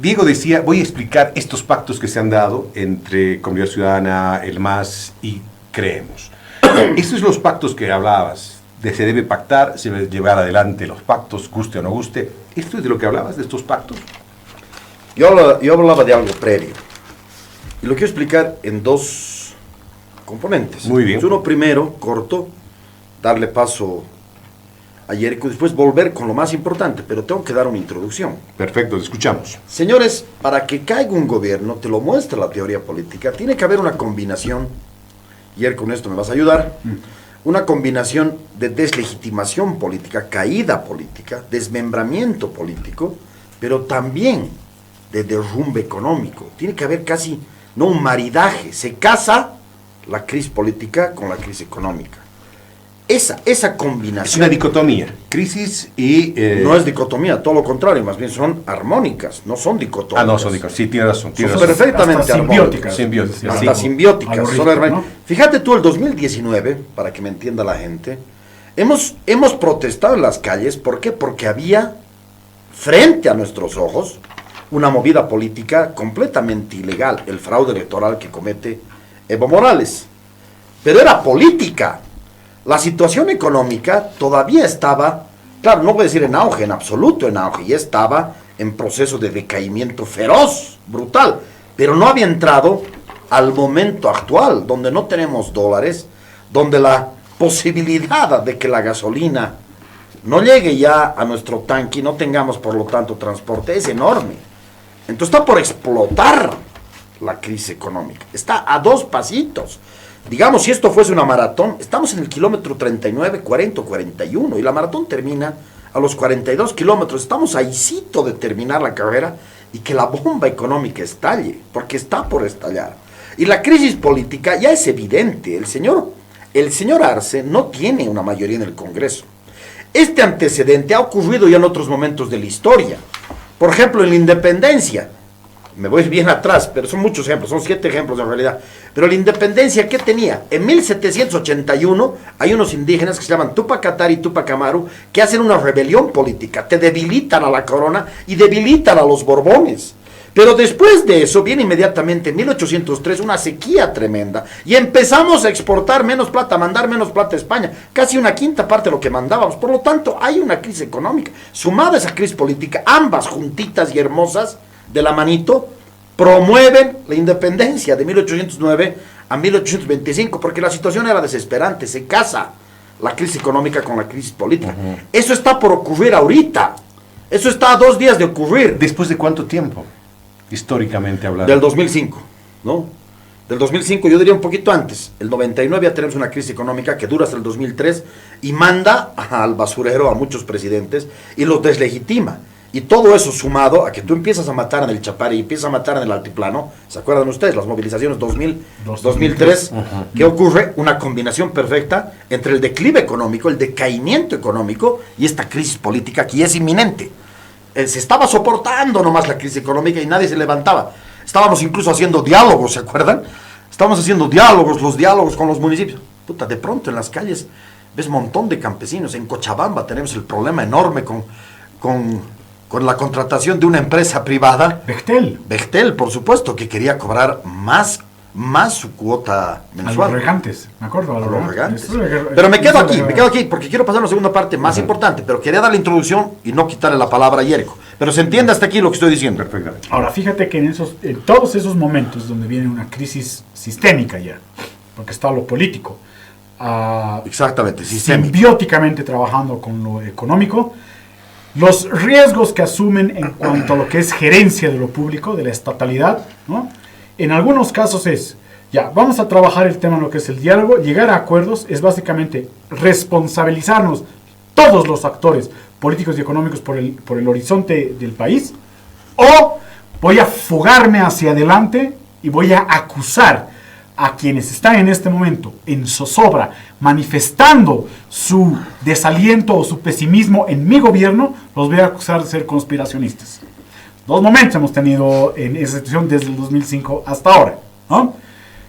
Diego decía, voy a explicar estos pactos que se han dado entre Comunidad Ciudadana, el MAS y Creemos. Estos son los pactos que hablabas. Se debe pactar, se debe llevar adelante los pactos, guste o no guste. ¿Esto es de lo que hablabas, de estos pactos? Yo hablaba de algo previo. Y lo quiero explicar en dos componentes. Muy bien. Uno primero, corto, darle paso a Yerico, después volver con lo más importante, pero tengo que dar una introducción. Perfecto, te escuchamos. Señores, para que caiga un gobierno, te lo muestra la teoría política, tiene que haber una combinación, y con esto me vas a ayudar, una combinación de deslegitimación política, caída política, desmembramiento político, pero también de derrumbe económico. Tiene que haber casi, no un maridaje, se casa la crisis política con la crisis económica. Esa combinación... Es una dicotomía, crisis y... No es dicotomía, todo lo contrario, más bien son armónicas, no son dicotómicas. no son dicotomías, sí, tiene razón. Son perfectamente simbióticas. Hasta simbióticas. ¿No? Fíjate tú, el 2019, para que me entienda la gente, hemos protestado en las calles, ¿por qué? Porque había, frente a nuestros ojos, una movida política completamente ilegal, el fraude electoral que comete Evo Morales. Pero era política. La situación económica todavía estaba, claro, no voy a decir en auge, en absoluto en auge, ya estaba en proceso de decaimiento feroz, brutal, pero no había entrado al momento actual, donde no tenemos dólares, donde la posibilidad de que la gasolina no llegue ya a nuestro tanque y no tengamos, por lo tanto, transporte, es enorme. Entonces está por explotar la crisis económica, está a dos pasitos. Digamos, si esto fuese una maratón, estamos en el kilómetro 39, 40 o 41, y la maratón termina a los 42 kilómetros. Estamos ahícito de terminar la carrera y que la bomba económica estalle, porque está por estallar. Y la crisis política ya es evidente. El señor Arce no tiene una mayoría en el Congreso. Este antecedente ha ocurrido ya en otros momentos de la historia. Por ejemplo, en la independencia. Me voy bien atrás, pero son muchos ejemplos, son 7 ejemplos en realidad. Pero la independencia, ¿qué tenía? En 1781 hay unos indígenas que se llaman Tupac Katari y Tupac Amaru que hacen una rebelión política, te debilitan a la corona y debilitan a los Borbones. Pero después de eso viene inmediatamente en 1803 una sequía tremenda y empezamos a exportar menos plata, a mandar menos plata a España, casi una quinta parte de lo que mandábamos. Por lo tanto, hay una crisis económica. Sumada a esa crisis política, ambas juntitas y hermosas, de la manito, promueven la independencia de 1809 a 1825, porque la situación era desesperante, se casa la crisis económica con la crisis política. Eso está por ocurrir ahorita, eso está a 2 días de ocurrir. ¿Después de cuánto tiempo, históricamente hablando? Del 2005, ¿no? Del 2005, yo diría un poquito antes. El 99 ya tenemos una crisis económica que dura hasta el 2003 y manda al basurero a muchos presidentes y los deslegitima. Y todo eso sumado a que tú empiezas a matar en el Chapare y empiezas a matar en el altiplano, ¿se acuerdan ustedes? Las movilizaciones 2003, que ocurre una combinación perfecta entre el declive económico, el decaimiento económico y esta crisis política que es inminente. Se estaba soportando nomás la crisis económica y nadie se levantaba. Estábamos incluso haciendo diálogos, ¿se acuerdan? Estábamos haciendo diálogos, los diálogos con los municipios. Puta, de pronto en las calles ves un montón de campesinos. En Cochabamba tenemos el problema enorme con la contratación de una empresa privada. Bechtel, por supuesto, que quería cobrar más su cuota mensual. A los regantes, me acuerdo. A los regantes. Pero me quedo aquí, porque quiero pasar a la segunda parte más importante, pero quería dar la introducción y no quitarle la palabra a Yerico. Pero se entiende hasta aquí lo que estoy diciendo. Perfectamente. Ahora, fíjate que en todos esos momentos donde viene una crisis sistémica ya, porque está lo político, exactamente, sistémico, simbióticamente trabajando con lo económico, los riesgos que asumen en cuanto a lo que es gerencia de lo público, de la estatalidad, ¿no? En algunos casos vamos a trabajar el tema en lo que es el diálogo, llegar a acuerdos, es básicamente responsabilizarnos todos los actores políticos y económicos por el horizonte del país, o voy a fugarme hacia adelante y voy a acusar a quienes están en este momento en zozobra, manifestando su desaliento o su pesimismo en mi gobierno, los voy a acusar de ser conspiracionistas. 2 momentos hemos tenido en esa situación desde el 2005 hasta ahora, ¿no?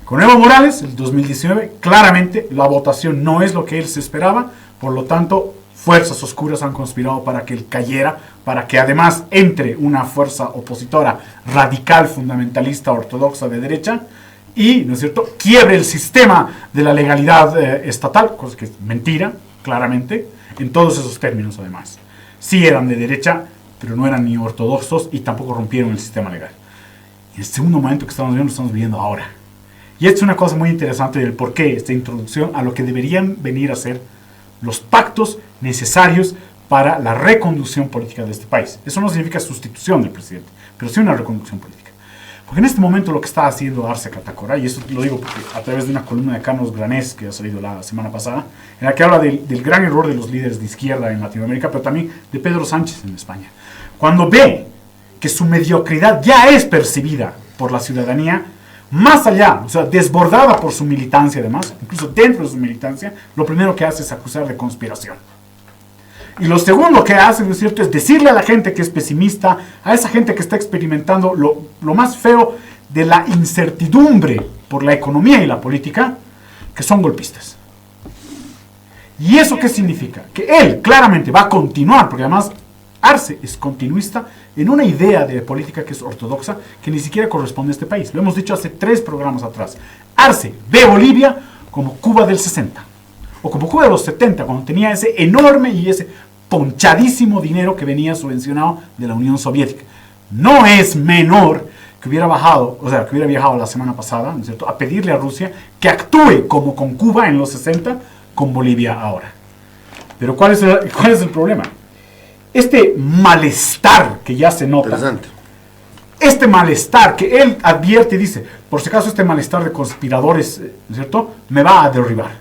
Con Evo Morales, el 2019, claramente la votación no es lo que él se esperaba, por lo tanto, fuerzas oscuras han conspirado para que él cayera, para que además entre una fuerza opositora radical, fundamentalista, ortodoxa de derecha, y, ¿no es cierto?, quiebre el sistema de la legalidad estatal, cosa que es mentira, claramente, en todos esos términos además. Sí eran de derecha, pero no eran ni ortodoxos y tampoco rompieron el sistema legal. Y el segundo momento que estamos viviendo ahora. Y esto es una cosa muy interesante del por qué esta introducción a lo que deberían venir a ser los pactos necesarios para la reconducción política de este país. Eso no significa sustitución del presidente, pero sí una reconducción política. Porque en este momento lo que está haciendo Arce Catacora, y eso lo digo porque a través de una columna de Carlos Granés que ha salido la semana pasada, en la que habla del gran error de los líderes de izquierda en Latinoamérica, pero también de Pedro Sánchez en España. Cuando ve que su mediocridad ya es percibida por la ciudadanía, más allá, o sea, desbordada por su militancia además, incluso dentro de su militancia, lo primero que hace es acusar de conspiración. Y lo segundo que hace, ¿no es cierto?, es decirle a la gente que es pesimista, a esa gente que está experimentando lo más feo de la incertidumbre por la economía y la política, que son golpistas. ¿Y eso qué significa? Que él claramente va a continuar, porque además Arce es continuista en una idea de política que es ortodoxa, que ni siquiera corresponde a este país. Lo hemos dicho hace 3 programas atrás. Arce ve Bolivia como Cuba del 60, o como Cuba de los 70, cuando tenía ese enorme y ese ponchadísimo dinero que venía subvencionado de la Unión Soviética. No es menor que hubiera bajado, o sea, que hubiera viajado la semana pasada, ¿no es cierto?, a pedirle a Rusia que actúe como con Cuba en los 60, con Bolivia ahora. Pero ¿cuál es el problema? Este malestar que ya se nota, este malestar que él advierte y dice, por si acaso este malestar de conspiradores, ¿no es cierto?, me va a derribar.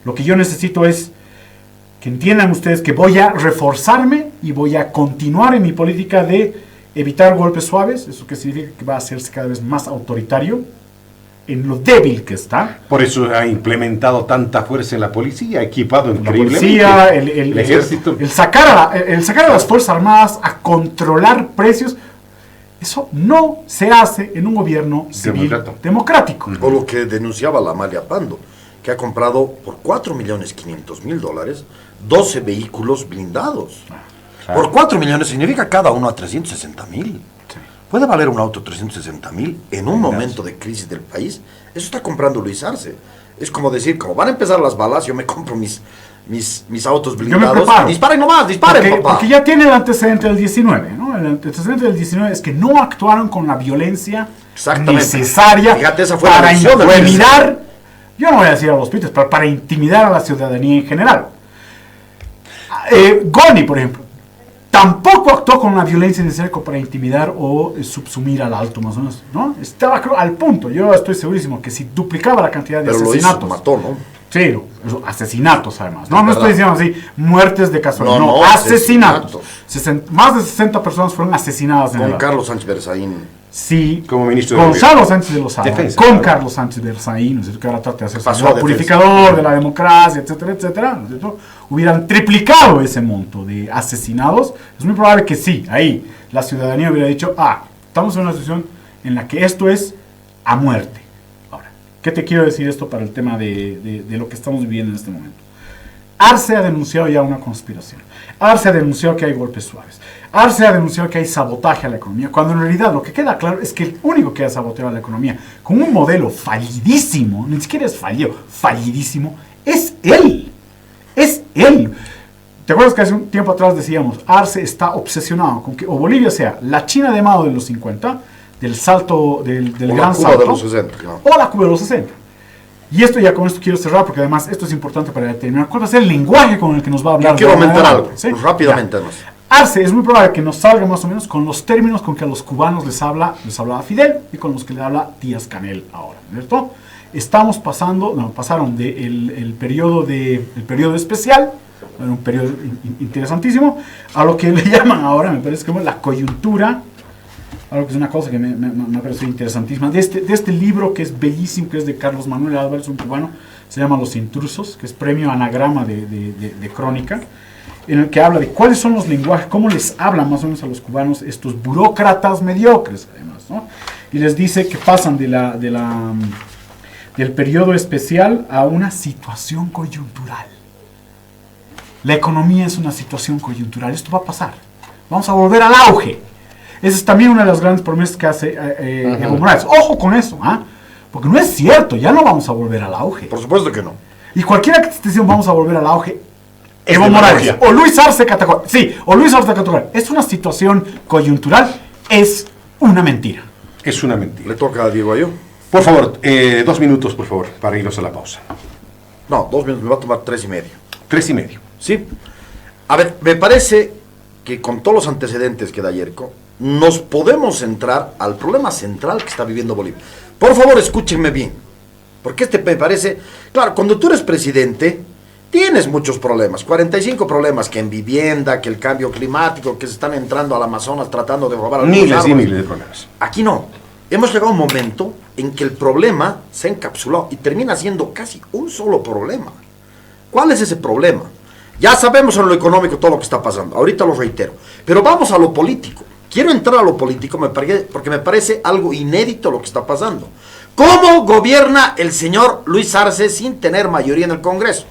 Lo que yo necesito es que entiendan ustedes que voy a reforzarme y voy a continuar en mi política de evitar golpes suaves, eso que significa que va a hacerse cada vez más autoritario, en lo débil que está. Por eso ha implementado tanta fuerza en la policía, equipado increíblemente. La policía, el ejército. El sacar a las Fuerzas Armadas a controlar precios, eso no se hace en un gobierno civil democrático. O lo que denunciaba la Amalia Pando, que ha comprado por $4.500.000 12 vehículos blindados. Claro. Por 4 millones significa cada uno a 360.000. Sí. ¿Puede valer un auto 360.000 en un momento de crisis del país? Eso está comprando Luis Arce. Es como decir, como van a empezar las balas, yo me compro mis autos blindados. Disparen nomás, disparen, papá. Porque ya tiene el antecedente del 19, ¿no? El antecedente del 19 es que no actuaron con la violencia necesaria. Fíjate, esa fue para la intimidar, yo no voy a decir a los pites, pero para intimidar a la ciudadanía en general. Goni, por ejemplo, tampoco actuó con la violencia necesaria para intimidar o subsumir al alto, más o menos, ¿no? Estaba al punto. Yo estoy segurísimo que si duplicaba la cantidad de asesinatos... Lo hizo, mató, ¿no? Sí, asesinatos además. No estoy diciendo así, muertes de casualidad. No, asesinatos. Más de 60 personas fueron asesinadas en el... Con Carlos Sánchez Berzaín. Sí, como ministro de Gonzalo Sánchez de Lozada, con Carlos Sánchez Berzaín, ¿no es cierto?, que ahora trata de hacerse el purificador de la democracia, etcétera, etcétera, ¿no es cierto?, hubieran triplicado ese monto de asesinados. Es muy probable que sí, ahí la ciudadanía hubiera dicho, estamos en una situación en la que esto es a muerte. Ahora, ¿qué te quiero decir esto para el tema de lo que estamos viviendo en este momento? Arce ha denunciado ya una conspiración. Arce ha denunciado que hay golpes suaves. Arce ha denunciado que hay sabotaje a la economía, cuando en realidad lo que queda claro es que el único que ha saboteado a la economía con un modelo fallidísimo, ni siquiera es fallido, fallidísimo, es él. Es él. ¿Te acuerdas que hace un tiempo atrás decíamos, Arce está obsesionado con que o Bolivia sea la China de Mao de los 50, del salto, del gran salto, de los 60, no. O la Cuba de los 60. Y esto ya con esto quiero cerrar, porque además esto es importante para determinar cuál va a ser el lenguaje con el que nos va a hablar. Quiero aumentar algo, ¿sí? Rápidamente. Arce es muy probable que nos salga más o menos con los términos con que a los cubanos les hablaba Fidel y con los que le habla Díaz Canel ahora, ¿cierto? Estamos pasaron del periodo especial, un periodo interesantísimo, a lo que le llaman ahora, me parece como la coyuntura, algo que es una cosa que me parece interesantísima, de este libro que es bellísimo, que es de Carlos Manuel Álvarez, un cubano, se llama Los Intrusos, que es premio anagrama de crónica, en el que habla de cuáles son los lenguajes, cómo les habla más o menos a los cubanos estos burócratas mediocres, además, ¿no? Y les dice que pasan del periodo especial a una situación coyuntural. La economía es una situación coyuntural, esto va a pasar. Vamos a volver al auge. Esa es también una de las grandes promesas que hace Evo Morales. Ojo con eso, ¿ah? Porque no es cierto, ya no vamos a volver al auge. Por supuesto que no. Y cualquiera que esté diciendo vamos a volver al auge, Es Evo Morales demagogia. o Luis Arce Catacora, sí, o Luis Arce Catacora, es una situación coyuntural, es una mentira. Es una mentira. Le toca a Diego a yo. Por favor, 2 minutos, por favor, para irnos a la pausa. No, 2 minutos, me va a tomar 3:30. 3:30. ¿Sí? A ver, me parece que con todos los antecedentes que da Yerko, nos podemos centrar al problema central que está viviendo Bolivia. Por favor, escúchenme bien, porque me parece, claro, cuando tú eres presidente, tienes muchos problemas, 45 problemas, que en vivienda, que el cambio climático, que se están entrando al Amazonas tratando de robar algunos Miles y árboles. miles de problemas. Aquí no. Hemos llegado a un momento en que el problema se ha encapsulado y termina siendo casi un solo problema. ¿Cuál es ese problema? Ya sabemos en lo económico todo lo que está pasando, ahorita lo reitero, pero vamos a lo político. Quiero entrar a lo político porque me parece algo inédito lo que está pasando. ¿Cómo gobierna el señor Luis Arce sin tener mayoría en el Congreso?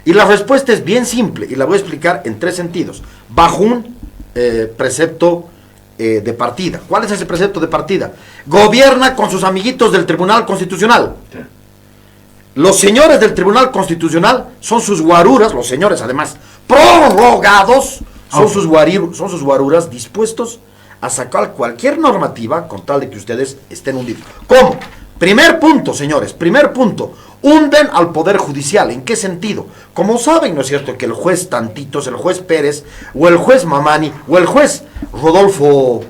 Y la respuesta es bien simple y la voy a explicar en 3 sentidos, bajo un precepto de partida. ¿Cuál es ese precepto de partida? Gobierna con sus amiguitos del Tribunal Constitucional. Sí. Los señores del Tribunal Constitucional son sus guaruras, los señores además prorrogados, son sus guaruras dispuestos a sacar cualquier normativa con tal de que ustedes estén hundidos. ¿Cómo? Primer punto, señores, primer punto. Hunden al Poder Judicial. ¿En qué sentido? Como saben, ¿no es cierto?, que el juez Tantitos, el juez Pérez, o el juez Mamani, o el juez Rodolfo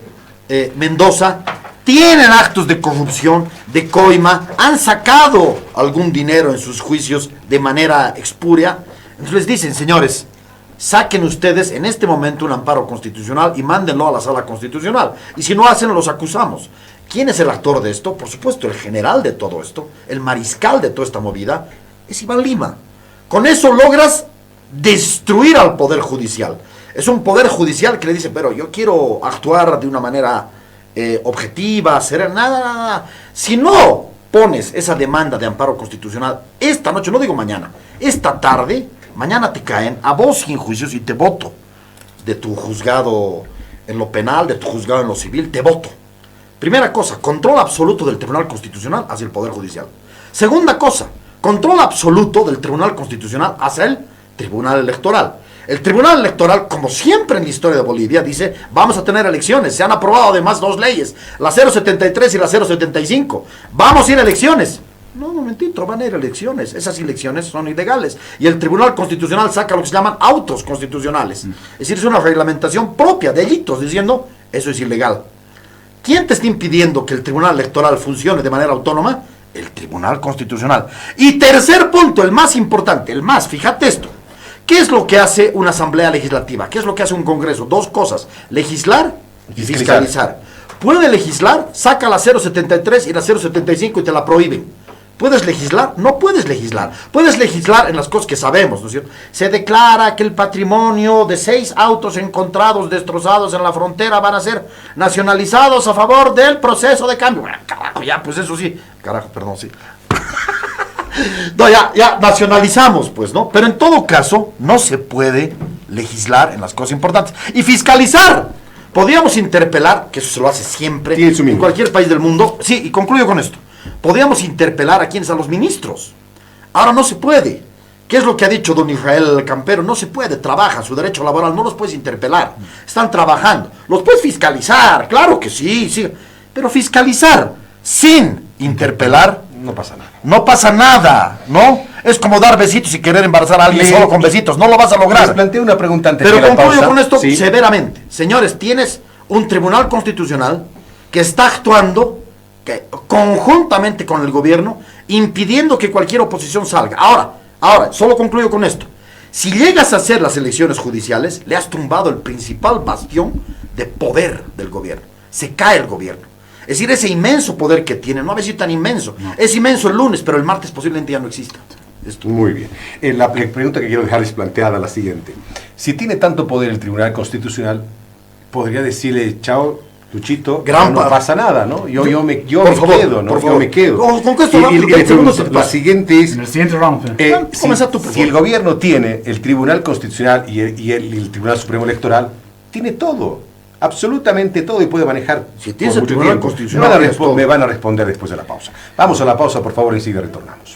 Mendoza, tienen actos de corrupción, de coima, han sacado algún dinero en sus juicios de manera expuria. Entonces les dicen, señores, saquen ustedes en este momento un amparo constitucional y mándenlo a la sala constitucional. Y si no hacen, los acusamos. ¿Quién es el actor de esto? Por supuesto, el general de todo esto, el mariscal de toda esta movida, es Iván Lima. Con eso logras destruir al Poder Judicial. Es un Poder Judicial que le dice, pero yo quiero actuar de una manera objetiva, serena, nada. Si no pones esa demanda de amparo constitucional esta noche, no digo mañana, esta tarde, mañana te caen a vos sin juicios y te voto. De tu juzgado en lo penal, de tu juzgado en lo civil, te voto. Primera cosa, control absoluto del Tribunal Constitucional hacia el Poder Judicial. Segunda cosa, control absoluto del Tribunal Constitucional hacia el Tribunal Electoral. El Tribunal Electoral, como siempre en la historia de Bolivia, dice, vamos a tener elecciones. Se han aprobado además 2 leyes, la 073 y la 075. Vamos a ir a elecciones. No, un momentito, van a ir a elecciones. Esas elecciones son ilegales. Y el Tribunal Constitucional saca lo que se llaman autos constitucionales. Es decir, es una reglamentación propia de delitos, diciendo, eso es ilegal. ¿Quién te está impidiendo que el Tribunal Electoral funcione de manera autónoma? El Tribunal Constitucional. Y tercer punto, el más importante, fíjate esto. ¿Qué es lo que hace una asamblea legislativa? ¿Qué es lo que hace un congreso? 2 cosas, legislar y fiscalizar. Puede legislar, saca la 073 y la 075 y te la prohíben. ¿Puedes legislar? No puedes legislar. Puedes legislar en las cosas que sabemos, ¿no es cierto? Se declara que el patrimonio de 6 autos encontrados destrozados en la frontera van a ser nacionalizados a favor del proceso de cambio. Bueno, carajo, ya, pues eso sí. Carajo, perdón, sí. No, ya nacionalizamos, pues, ¿no? Pero en todo caso, no se puede legislar en las cosas importantes. Y fiscalizar. Podríamos interpelar, que eso se lo hace siempre, en cualquier país del mundo. Sí, y concluyo con esto. Podríamos interpelar a quienes, a los ministros. Ahora no se puede. ¿Qué es lo que ha dicho don Israel Campero? No se puede, trabajan su derecho laboral, no los puedes interpelar. Están trabajando. Los puedes fiscalizar, claro que sí, sí. Pero fiscalizar sin interpelar, no pasa nada. No pasa nada, ¿no? Es como dar besitos y querer embarazar a alguien solo con besitos. No lo vas a lograr. Les planteé una pregunta antes Pero de la concluyo pausa. con esto Sí. severamente. Señores, tienes un Tribunal Constitucional que está actuando conjuntamente con el gobierno, impidiendo que cualquier oposición salga. Ahora, solo concluyo con esto. Si llegas a hacer las elecciones judiciales, le has tumbado el principal bastión de poder del gobierno. Se cae el gobierno. Es decir, ese inmenso poder que tiene, no a veces tan inmenso, no. Es inmenso el lunes, pero el martes posiblemente ya no exista. Esto. Muy bien. La pregunta que quiero dejarles planteada es la siguiente. Si tiene tanto poder el Tribunal Constitucional, podría decirle, chao, Luchito, Gran no pa- pasa nada, ¿no? Yo me Por favor, quedo, ¿no? por Yo favor. me quedo. Con esto Y- rápido, y 20 segundos la te paso. siguiente es, En el siguiente round. Comienza tú, por si el favor. gobierno tiene el Tribunal Constitucional y el Tribunal Supremo Electoral, tiene todo, absolutamente todo, y puede manejar. Si tienes por el mucho Tribunal tiempo. Constitucional, Me tienes todo. van a responder después de la pausa. Vamos a la pausa, por favor, y enseguida retornamos.